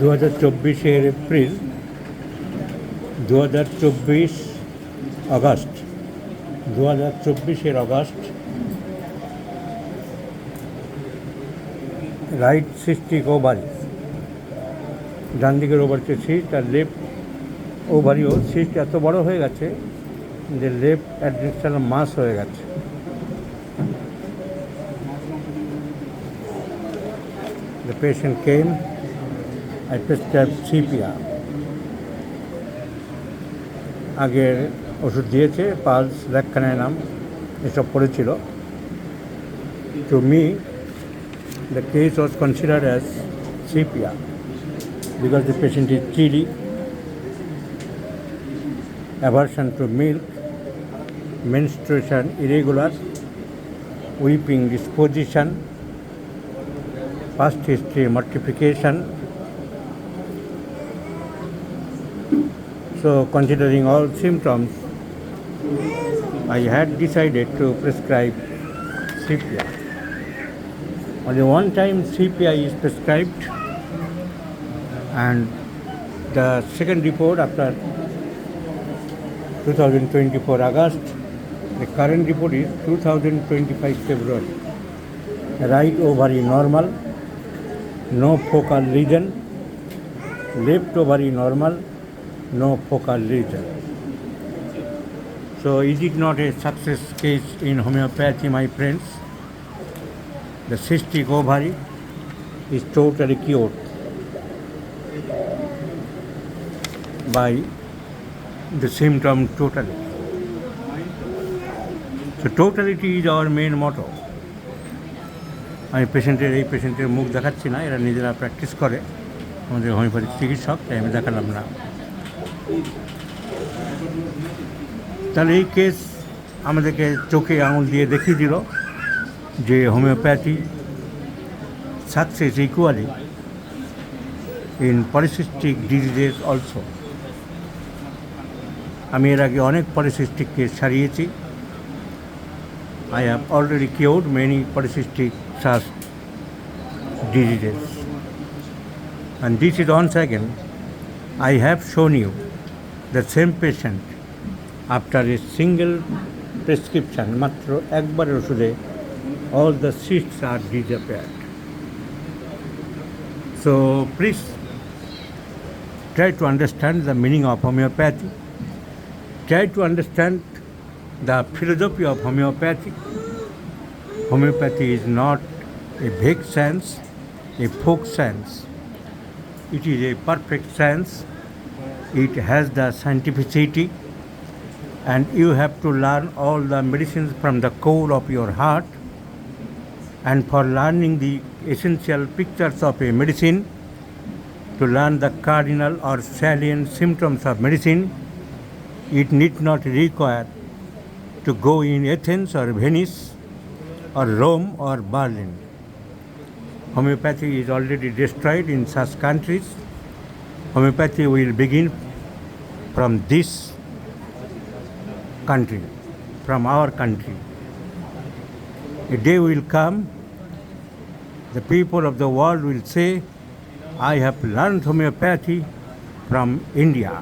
2024 April, 2024 August, 2024 August, right cystic ovary, ডান দিকের ওভারিতে সিস্ট আর লেফট ওভারিও সিস্ট এত বড় হয়ে গেছে যে লেফট অ্যাডমিশনাল মাস হয়ে গেছে। The patient came, I prescribed CPR. আগের ওষুধ দিয়েছে, পালস, ল্যাকখানায় এসব পড়েছিল। To me, the case was considered as CPR because the patient is chilly, aversion to milk, menstruation irregular, weeping disposition, past history mortification. So considering all symptoms, I had decided to prescribe CPI. Only one time CPI is prescribed, and the second report after 2024 August, the current report is 2025 February. Right ovary normal, no focal lesion, left ovary normal, no focal lesion. So is it not a success case in homeopathy, my friends? The cystic ovary is totally cured by the symptom totally. So totality is our main motto. আমি এই পেশেন্টের মুখ দেখাচ্ছি না, এরা নিজেরা practice করে, আমাদের হোমিওপ্যাথিক চিকিৎসক, তাই আমি দেখালাম না। তাহলে এই কেস আমাদেরকে চোখে আঙুল দিয়ে দেখিয়ে দিল যে homeopathy success equally in polycystic diseases also. আমি এর আগে অনেক পলিসিস্টিক কেস সারিয়েছি। I have already cured many polycystic such diseases. And this is once again, I have shown you the same patient after a single prescription, মাত্র একবারের ওষুধে all the cysts are disappeared. So please try to understand the meaning of homeopathy. Try to understand the philosophy of homeopathy. Homeopathy is not a vague science, a folk science. It is a perfect science. It has the scientificity, and you have to learn all the medicines from the core of your heart. And for learning the essential pictures of a medicine, to learn the cardinal or salient symptoms of medicine, it need not require to go in Athens or Venice or Rome or Berlin. Homeopathy is already destroyed in such countries. Homeopathy will begin from this country, from our country. A day will come, the people of the world will say, I have learned homeopathy from India.